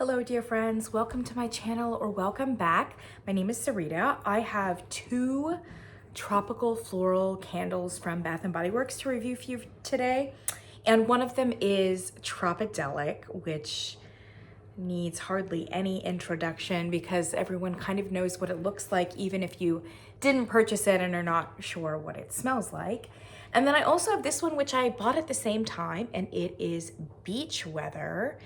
Hello dear friends, welcome to my channel or welcome back. My name is Sarita. I have two tropical floral candles from Bath & Body Works to review for you today. And one of them is Tropidelic, which needs hardly any introduction because everyone kind of knows what it looks like even if you didn't purchase it and are not sure what it smells like. And then I also have this one which I bought at the same time, and it is Beach Weather.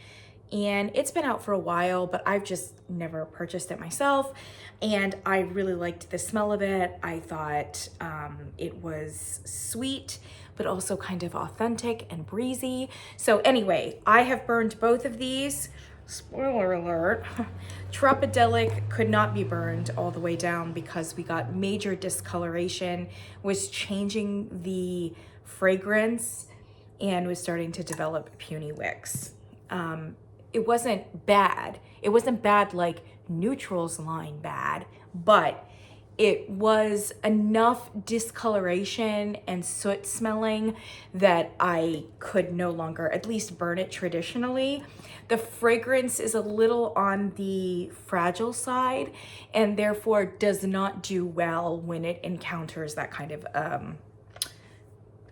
And it's been out for a while, but I've just never purchased it myself. And I really liked the smell of it. I thought it was sweet, but also kind of authentic and breezy. So anyway, I have burned both of these. Spoiler alert, Tropidelic could not be burned all the way down because we got major discoloration, was changing the fragrance, and was starting to develop puny wicks. It wasn't bad. It wasn't bad like Neutral's line bad, but it was enough discoloration and soot smelling that I could no longer at least burn it traditionally. The fragrance is a little on the fragile side and therefore does not do well when it encounters that kind of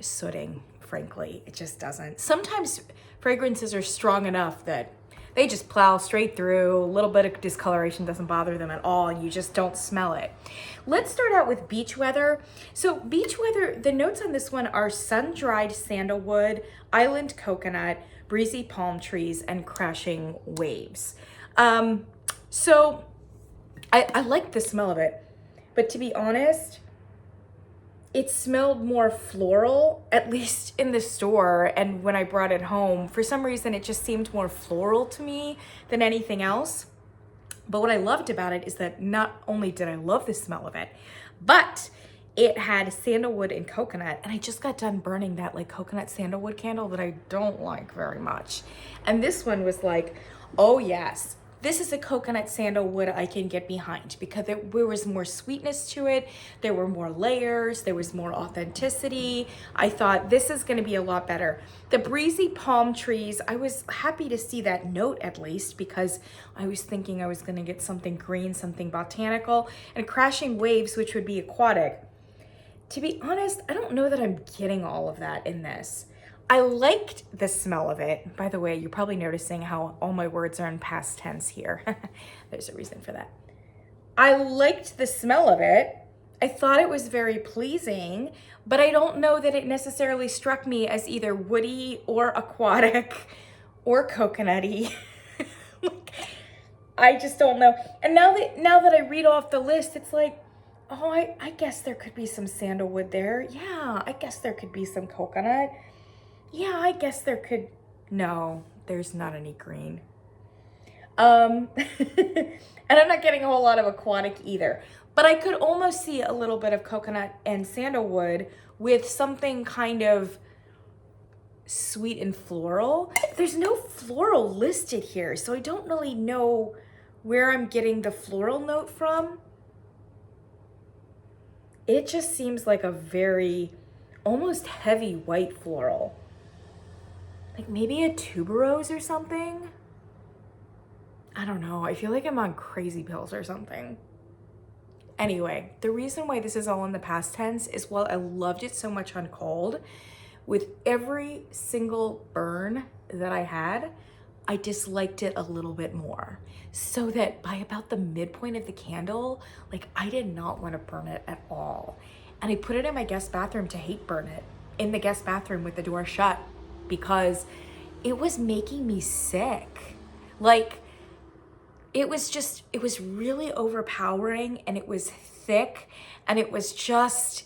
sooting, frankly. It just doesn't. Sometimes fragrances are strong enough that they just plow straight through. A little bit of discoloration doesn't bother them at all, and you just don't smell it. Let's start out with Beach Weather. So Beach Weather, the notes on this one are sun-dried sandalwood, island coconut, breezy palm trees, and crashing waves. So I like the smell of it, but to be honest, it smelled more floral, at least in the store, and when I brought it home, for some reason it just seemed more floral to me than anything else. But what I loved about it is that not only did I love the smell of it, but it had sandalwood and coconut, and I just got done burning that like coconut sandalwood candle that I don't like very much. And this one was like, oh yes, this is a coconut sandalwood I can get behind because there was more sweetness to it. There were more layers. There was more authenticity. I thought this is going to be a lot better. The breezy palm trees, I was happy to see that note at least because I was thinking I was going to get something green, something botanical, and crashing waves, which would be aquatic. To be honest, I don't know that I'm getting all of that in this. I liked the smell of it. By the way, you're probably noticing how all my words are in past tense here. There's a reason for that. I liked the smell of it. I thought it was very pleasing, but I don't know that it necessarily struck me as either woody or aquatic or coconutty. I just don't know. And now that I read off the list, it's like, oh, I guess there could be some sandalwood there. Yeah, I guess there could be some coconut. Yeah, I guess there could. No, there's not any green. And I'm not getting a whole lot of aquatic either. But I could almost see a little bit of coconut and sandalwood with something kind of sweet and floral. There's no floral listed here, so I don't really know where I'm getting the floral note from. It just seems like a very, almost heavy white floral. Like maybe a tuberose or something? I don't know. I feel like I'm on crazy pills or something. Anyway, the reason why this is all in the past tense is while I loved it so much on cold, with every single burn that I had, I disliked it a little bit more. So that by about the midpoint of the candle, like I did not want to burn it at all. And I put it in my guest bathroom to hate burn it in the guest bathroom with the door shut because it was making me sick. Like it was really overpowering, and it was thick, and it was just,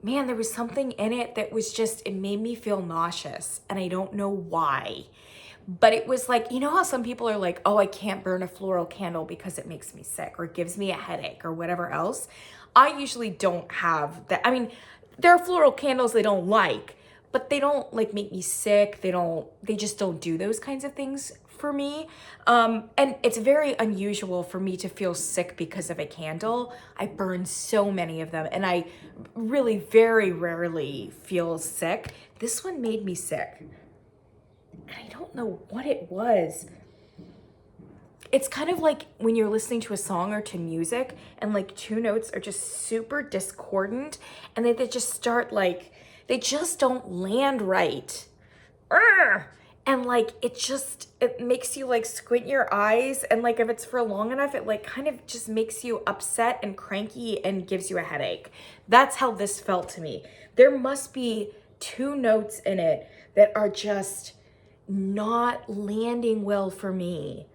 man, there was something in it that was just, it made me feel nauseous, and I don't know why. But it was like, you know how some people are like, oh, I can't burn a floral candle because it makes me sick or gives me a headache or whatever else. I usually don't have that. I mean, there are floral candles I don't like, but they don't like make me sick. They just don't do those kinds of things for me. And it's very unusual for me to feel sick because of a candle. I burn so many of them and I really very rarely feel sick. This one made me sick. And I don't know what it was. it's kind of like when you're listening to a song or to music and like two notes are just super discordant and they just start like, they just don't land right. Urgh! And like, it makes you like squint your eyes. And like, if it's for long enough, it like kind of just makes you upset and cranky and gives you a headache. That's how this felt to me. There must be two notes in it that are just not landing well for me.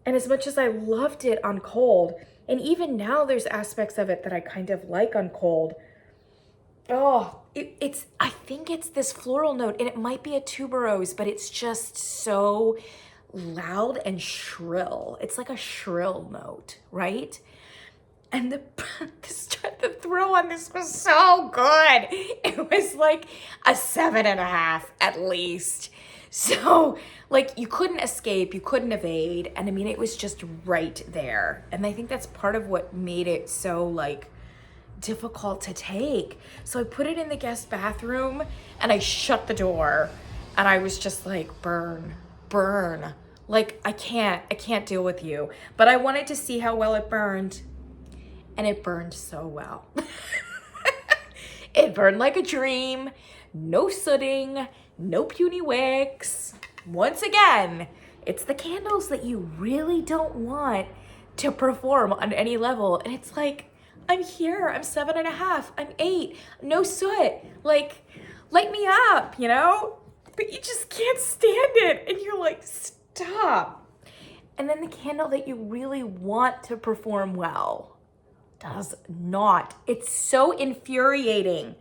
And as much as I loved it on cold, and even now there's aspects of it that I kind of like on cold. Oh, I think it's this floral note, and it might be a tuberose, but it's just so loud and shrill. It's like a shrill note, right? And the throw on this was so good. It was like a 7.5 at least. So like you couldn't escape, you couldn't evade. And I mean, it was just right there. And I think that's part of what made it so like difficult to take. So I put it in the guest bathroom and I shut the door and I was just like, burn. Like I can't deal with you. But I wanted to see how well it burned. And it burned so well. It burned like a dream. No sooting, no puny wicks. Once again, it's the candles that you really don't want to perform on any level. And it's like, I'm here, I'm 7.5, I'm 8, no soot. Like, light me up, you know? But you just can't stand it. And you're like, stop. And then the candle that you really want to perform well does not. It's so infuriating.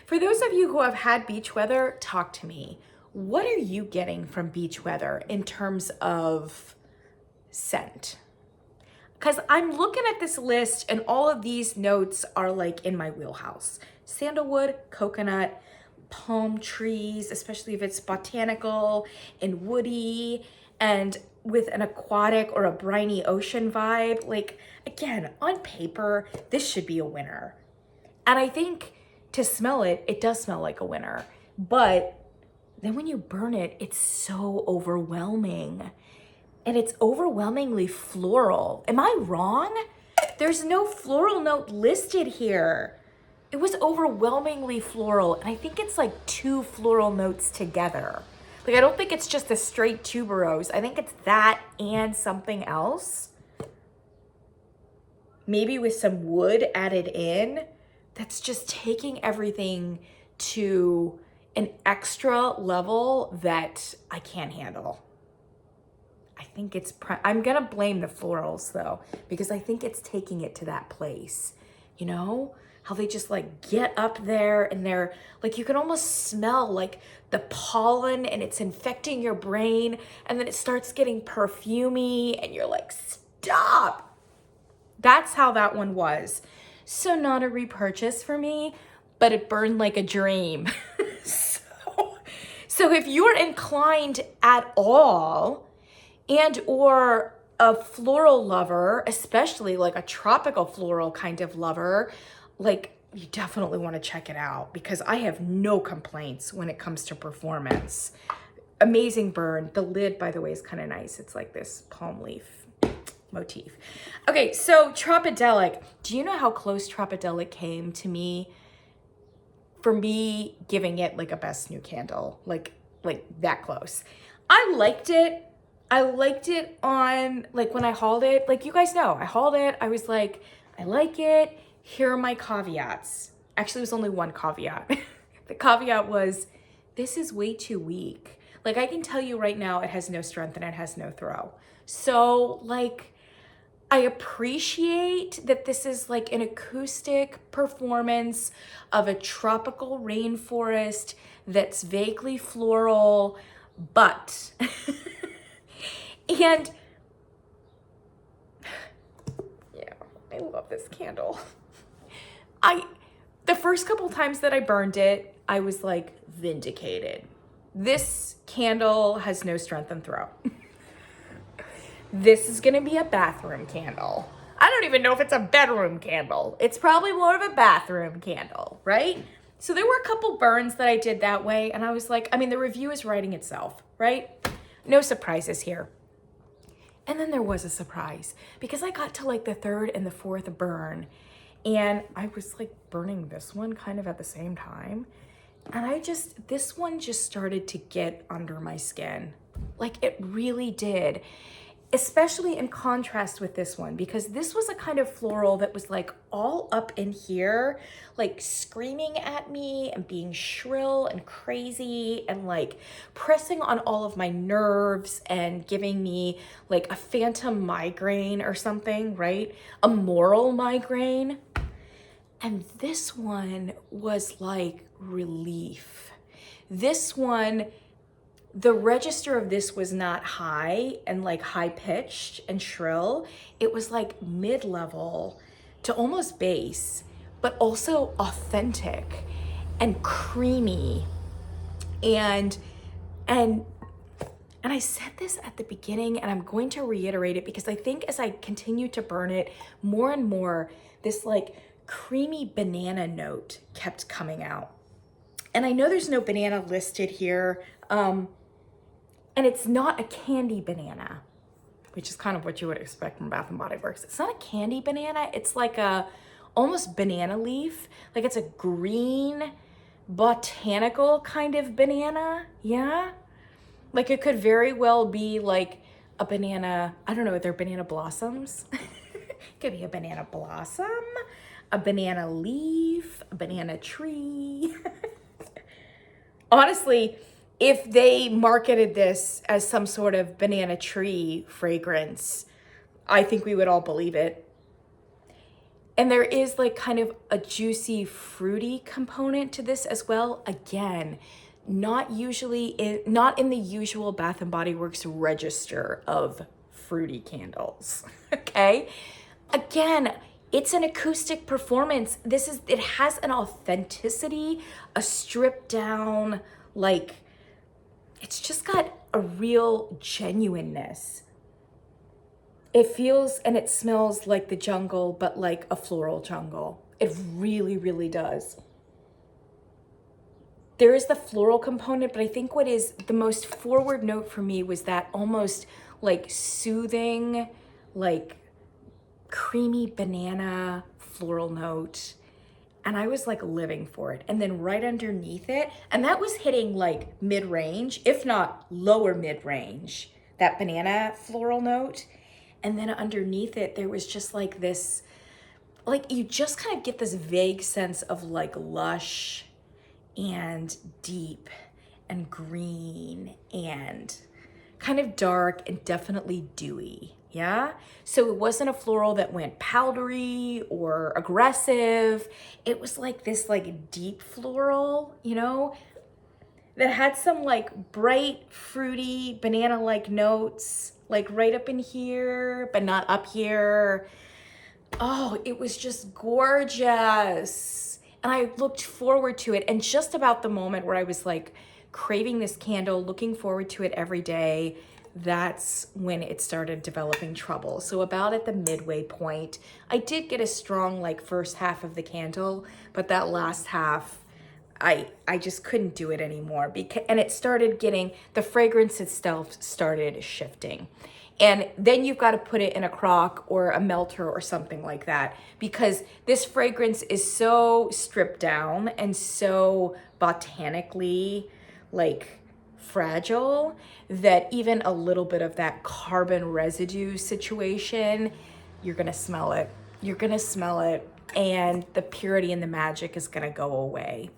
For those of you who have had beach weather, talk to me. What are you getting from beach weather in terms of scent? Because I'm looking at this list and all of these notes are like in my wheelhouse. Sandalwood, coconut, palm trees, especially if it's botanical and woody and with an aquatic or a briny ocean vibe. Like, again, on paper, this should be a winner. And I think to smell it, it does smell like a winner. But then when you burn it, it's so overwhelming. And it's overwhelmingly floral. Am I wrong? There's no floral note listed here. It was overwhelmingly floral. And I think it's like 2 floral notes together. Like, I don't think it's just a straight tuberose. I think it's that and something else. Maybe with some wood added in. That's just taking everything to an extra level that I can't handle. I think it's, I'm gonna blame the florals though, because I think it's taking it to that place. You know? How they just like get up there and they're like, you can almost smell like the pollen and it's infecting your brain and then it starts getting perfumey and you're like, stop. That's how that one was. So not a repurchase for me, but it burned like a dream. So if you're inclined at all and or a floral lover, especially like a tropical floral kind of lover, like you definitely want to check it out because I have no complaints when it comes to performance. Amazing burn. The lid, by the way, is kind of nice. It's like this palm leaf motif. Okay, so Tropidelic. Do you know how close Tropidelic came to me? For me, giving it like a best new candle, like that close. I liked it. I liked it on, like when I hauled it, like you guys know, I hauled it. I was like, I like it. Here are my caveats. Actually, it was only one caveat. The caveat was, this is way too weak. Like I can tell you right now, it has no strength and it has no throw. So like, I appreciate that this is like an acoustic performance of a tropical rainforest that's vaguely floral, but, and yeah, I love this candle. The first couple times that I burned it, I was like vindicated. This candle has no strength and throw. This is gonna be a bathroom candle. I don't even know if it's a bedroom candle. It's probably more of a bathroom candle, right? So there were a couple burns that I did that way and I was like, I mean, the review is writing itself, right? No surprises here. And then there was a surprise because I got to like the third and the fourth burn, and I was like burning this one kind of at the same time. And this one just started to get under my skin. Like it really did, especially in contrast with this one, because this was a kind of floral that was like all up in here, like screaming at me and being shrill and crazy and like pressing on all of my nerves and giving me like a phantom migraine or something, right? A moral migraine. And this one was like relief. This one, the register of this was not high and like high pitched and shrill. It was like mid-level to almost bass, but also authentic and creamy. And I said this at the beginning, and I'm going to reiterate it because I think as I continue to burn it more and more, this like creamy banana note kept coming out. And I know there's no banana listed here, and it's not a candy banana, which is kind of what you would expect from Bath & Body Works. It's not a candy banana, it's like a almost banana leaf, like it's a green botanical kind of banana, yeah? Like it could very well be like a banana, I don't know, they're banana blossoms. It could be a banana blossom, a banana leaf, a banana tree. Honestly, if they marketed this as some sort of banana tree fragrance, I think we would all believe it. And there is like kind of a juicy, fruity component to this as well. Again, not in the usual Bath & Body Works register of fruity candles, okay? Again, it's an acoustic performance. It has an authenticity, a stripped down, like, it's just got a real genuineness. It feels and it smells like the jungle, but like a floral jungle. It really, really does. There is the floral component, but I think what is the most forward note for me was that almost like soothing, like creamy banana floral note. And I was like living for it. And then right underneath it, and that was hitting like mid-range, if not lower mid-range, that banana floral note. And then underneath it, there was just like this, like you just kind of get this vague sense of like lush and deep and green and kind of dark and definitely dewy, yeah? So it wasn't a floral that went powdery or aggressive. It was like this like deep floral, you know, that had some like bright, fruity, banana-like notes, like right up in here, but not up here. Oh, it was just gorgeous. And I looked forward to it. And just about the moment where I was like craving this candle, looking forward to it every day, that's when it started developing trouble. So about at the midway point, I did get a strong like first half of the candle, but that last half, I just couldn't do it anymore and it started getting, the fragrance itself started shifting. And then you've got to put it in a crock or a melter or something like that, because this fragrance is so stripped down and so botanically like fragile that even a little bit of that carbon residue situation, you're gonna smell it. You're gonna smell it, and the purity and the magic is gonna go away.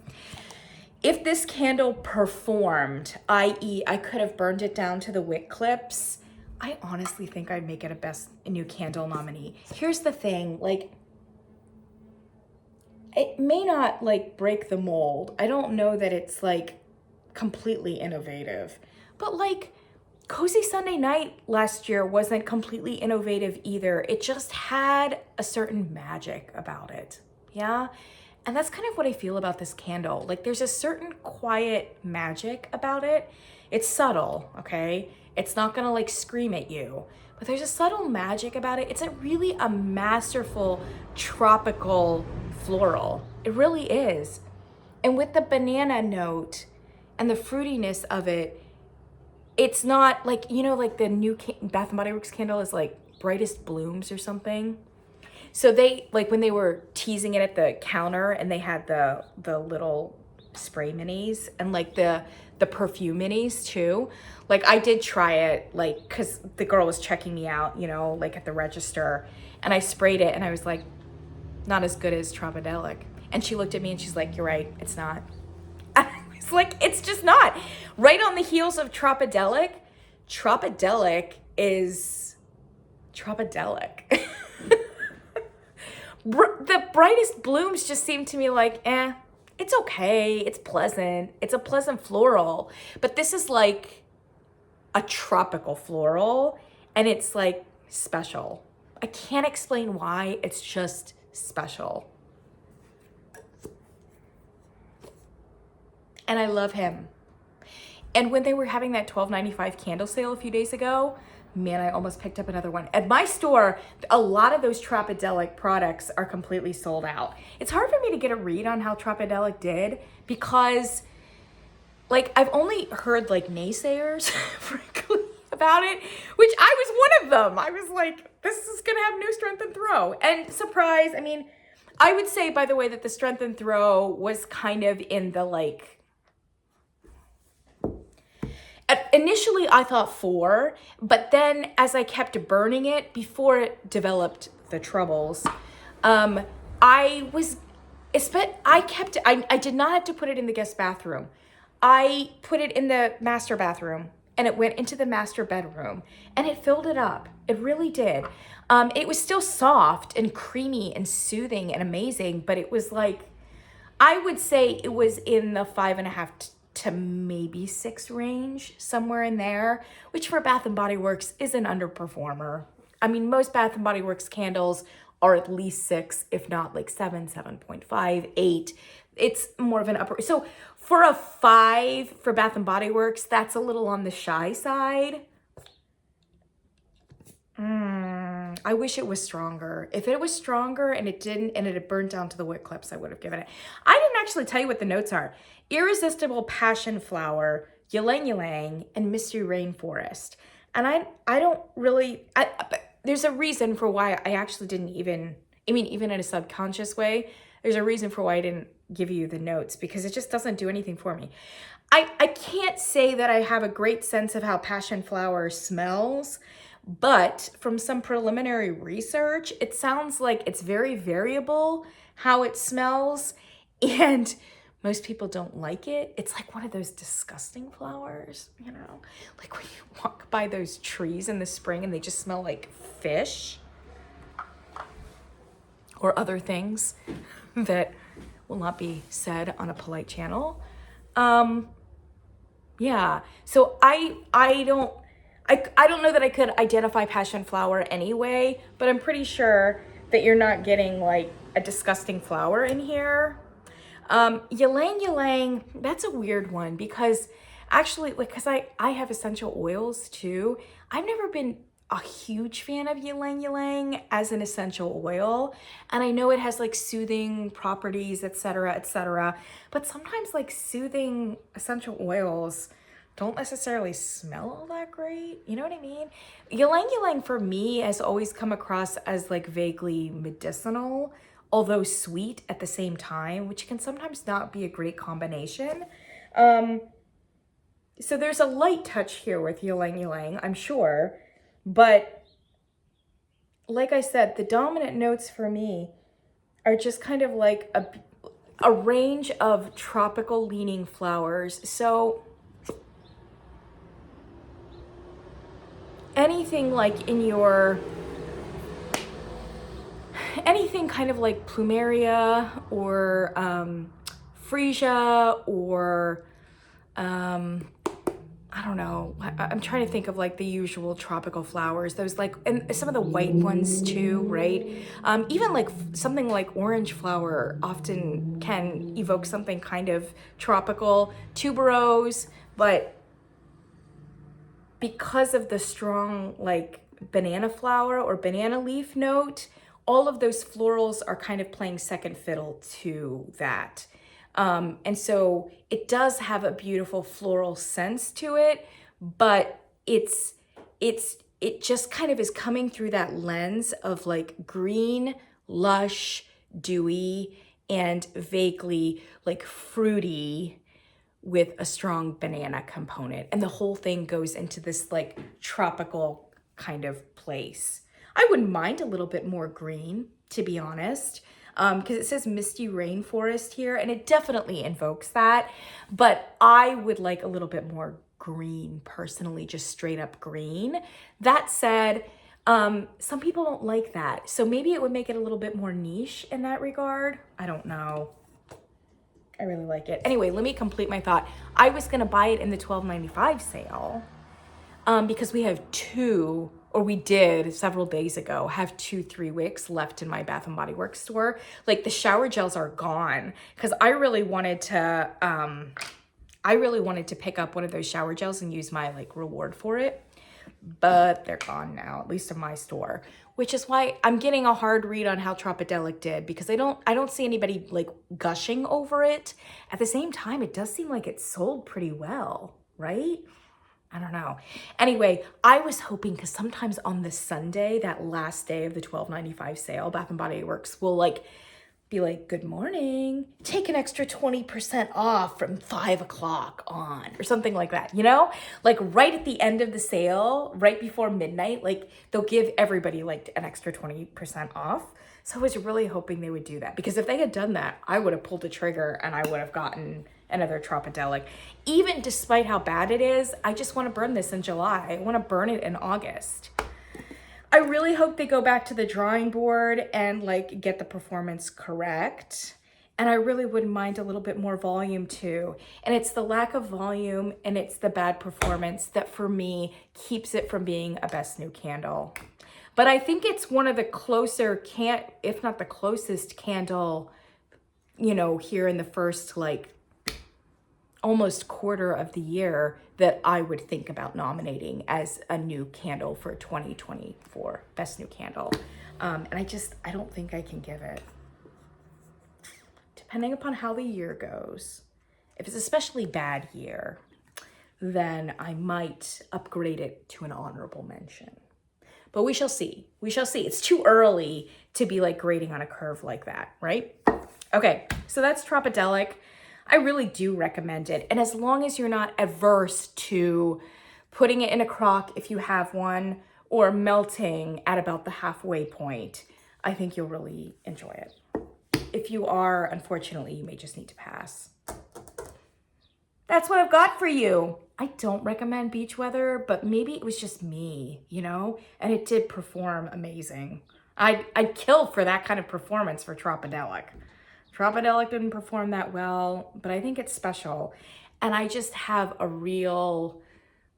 If this candle performed, i.e. I could have burned it down to the wick clips, I honestly think I'd make it a best new candle nominee. Here's the thing, like, it may not like break the mold. I don't know that it's like completely innovative, but like Cozy Sunday Night last year wasn't completely innovative either. It just had a certain magic about it, yeah? And that's kind of what I feel about this candle. Like there's a certain quiet magic about it. It's subtle, okay? It's not gonna like scream at you, but there's a subtle magic about it. It's really a masterful tropical floral. It really is. And with the banana note and the fruitiness of it, it's not like, you know, like the new Bath and Body Works candle is like Brightest Blooms or something. So they, like when they were teasing it at the counter and they had the little spray minis and like the perfume minis too. Like I did try it, like, cause the girl was checking me out, you know, like at the register, and I sprayed it and I was like, not as good as Tropidelic. And she looked at me and she's like, you're right, it's not. And I was like, it's just not. Right on the heels of Tropidelic, Tropidelic is Tropidelic. The Brightest Blooms just seem to me like, it's okay, it's pleasant, it's a pleasant floral. But this is like a tropical floral, and it's like special. I can't explain why, it's just special. And I love him. And when they were having that $12.95 candle sale a few days ago, man, I almost picked up another one. At my store, a lot of those Tropidelic products are completely sold out. It's hard for me to get a read on how Tropidelic did because, like, I've only heard, like, naysayers, frankly, about it, which I was one of them. I was like, this is going to have no strength and throw. And surprise, I mean, I would say, by the way, that the strength and throw was kind of in the, like, initially I thought 4, but then as I kept burning it before it developed the troubles, I did not have to put it in the guest bathroom. I put it in the master bathroom and it went into the master bedroom and it filled it up. It really did. It was still soft and creamy and soothing and amazing, but it was like, I would say it was in the 5.5 to maybe 6 range, somewhere in there, which for Bath & Body Works is an underperformer. I mean, most Bath & Body Works candles are at least 6, if not like 7, 7.5, 8. It's more of an upper. So for a 5 for Bath & Body Works, that's a little on the shy side. I wish it was stronger. If it was stronger and it didn't, and it had burned down to the wick clips, I would have given it. I didn't actually tell you what the notes are. Irresistible Passion Flower, Ylang Ylang, and Mystery Rainforest. And I don't really, there's a reason for why I actually didn't even, I mean, even in a subconscious way, there's a reason for why I didn't give you the notes, because it just doesn't do anything for me. I can't say that I have a great sense of how Passion Flower smells, but from some preliminary research, it sounds like it's very variable how it smells, and most people don't like it. It's like one of those disgusting flowers, you know, like when you walk by those trees in the spring and they just smell like fish or other things that will not be said on a polite channel. Yeah, so I don't know that I could identify Passion Flower anyway, but I'm pretty sure that you're not getting like a disgusting flower in here. Ylang Ylang, that's a weird one because actually, like, cause I have essential oils too. I've never been a huge fan of Ylang Ylang as an essential oil. And I know it has like soothing properties, etc., but sometimes like soothing essential oils don't necessarily smell all that great. You know what I mean? Ylang Ylang for me has always come across as like vaguely medicinal, although sweet at the same time, which can sometimes not be a great combination. So there's a light touch here with Ylang Ylang, I'm sure. But like I said, the dominant notes for me are just kind of like a range of tropical leaning flowers. So anything like in your, anything kind of like plumeria or freesia or I don't know. I'm trying to think of like the usual tropical flowers. Those like, and some of the white ones too, right? Even like something like orange flower often can evoke something kind of tropical. Tuberose, but because of the strong like banana flower or banana leaf note, all of those florals are kind of playing second fiddle to that. And so it does have a beautiful floral sense to it, but it just kind of is coming through that lens of like green, lush, dewy, and vaguely like fruity with a strong banana component. And the whole thing goes into this like tropical kind of place. I wouldn't mind a little bit more green, to be honest, because it says misty rainforest here, and it definitely invokes that. But I would like a little bit more green personally, just straight up green. That said, some people don't like that. So maybe it would make it a little bit more niche in that regard. I don't know. I really like it. Anyway, let me complete my thought. I was gonna buy it in the $12.95 sale because we have two, or we did several days ago, have 2 3-wicks left in my Bath and Body Works store. Like the shower gels are gone because I really wanted to pick up one of those shower gels and use my like reward for it, but they're gone now, at least in my store, which is why I'm getting a hard read on how Tropidelic did, because I don't see anybody like gushing over it. At the same time, it does seem like it sold pretty well, right? I don't know. Anyway, I was hoping, because sometimes on the Sunday, that last day of the $12.95 sale, Bath and Body Works will like be like, good morning, take an extra 20% off from 5 o'clock on, or something like that, you know? Like right at the end of the sale, right before midnight, like they'll give everybody like an extra 20% off. So I was really hoping they would do that, because if they had done that, I would have pulled the trigger and I would have gotten another Tropidelic. Even despite how bad it is, I just want to burn this in July. I want to burn it in August. I really hope they go back to the drawing board and like get the performance correct. And I really wouldn't mind a little bit more volume too. And it's the lack of volume and it's the bad performance that for me keeps it from being a best new candle. But I think it's one of the closer, if not the closest candle, you know, here in the first like almost quarter of the year that I would think about nominating as a new candle for 2024, best new candle. And I don't think I can give it. Depending upon how the year goes, if it's an especially bad year, then I might upgrade it to an honorable mention. But we shall see. We shall see. It's too early to be like grading on a curve like that, right? Okay, so that's Tropidelic. I really do recommend it. And as long as you're not averse to putting it in a crock if you have one, or melting at about the halfway point, I think you'll really enjoy it. If you are, unfortunately, you may just need to pass. That's what I've got for you. I don't recommend beach weather, but maybe it was just me, you know? And it did perform amazing. I'd kill for that kind of performance for Tropidelic. Tropidelic didn't perform that well, but I think it's special. And I just have a real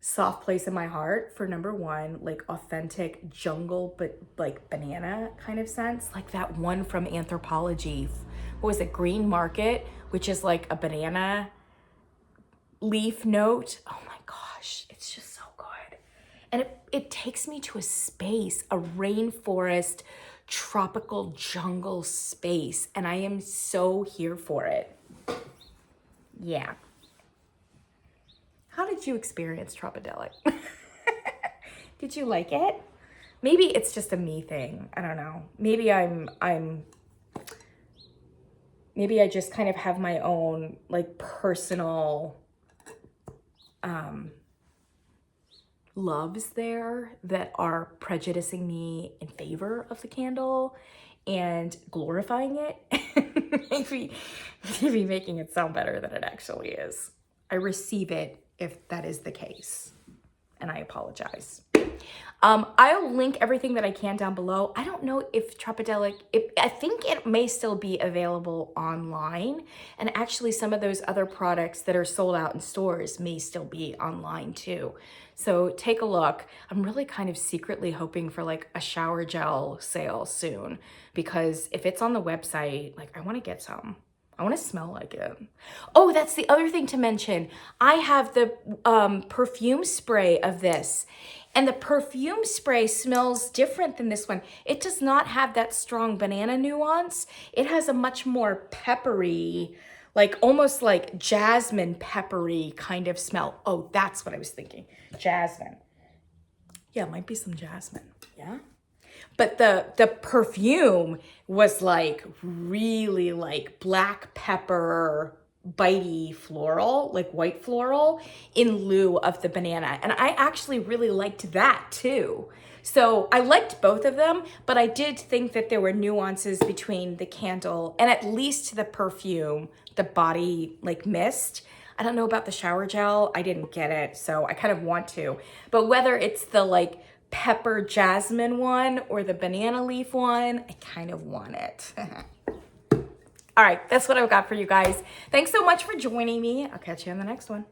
soft place in my heart for number one, like authentic jungle, but like banana kind of sense. Like that one from Anthropology. What was it? Green Market, which is like a banana leaf note. Oh my gosh, it's just so good. And it takes me to a space, a rainforest, tropical jungle space, and I am so here for it. Yeah. How did you experience Tropidelic? Did you like it? Maybe it's just a me thing. I don't know. Maybe maybe I just kind of have my own like personal loves there that are prejudicing me in favor of the candle and glorifying it. maybe making it sound better than it actually is. I receive it if that is the case, and I apologize. I'll link everything that I can down below. I don't know if Tropidelic, I think it may still be available online, and actually some of those other products that are sold out in stores may still be online too. So take a look. I'm really kind of secretly hoping for like a shower gel sale soon, because if it's on the website, like I want to get some. I want to smell like it. Oh, that's the other thing to mention. I have the perfume spray of this, and the perfume spray smells different than this one. It does not have that strong banana nuance. It has a much more peppery, like almost like jasmine peppery kind of smell. Oh, that's what I was thinking. Jasmine. Yeah, it might be some jasmine. Yeah. But the perfume was like really like black pepper, bitey floral, like white floral in lieu of the banana. And I actually really liked that too. So I liked both of them, but I did think that there were nuances between the candle and at least the perfume, the body like mist. I don't know about the shower gel. I didn't get it, so I kind of want to. But whether it's the like pepper jasmine one or the banana leaf one, I kind of want it. All right, that's what I've got for you guys. Thanks so much for joining me. I'll catch you on the next one.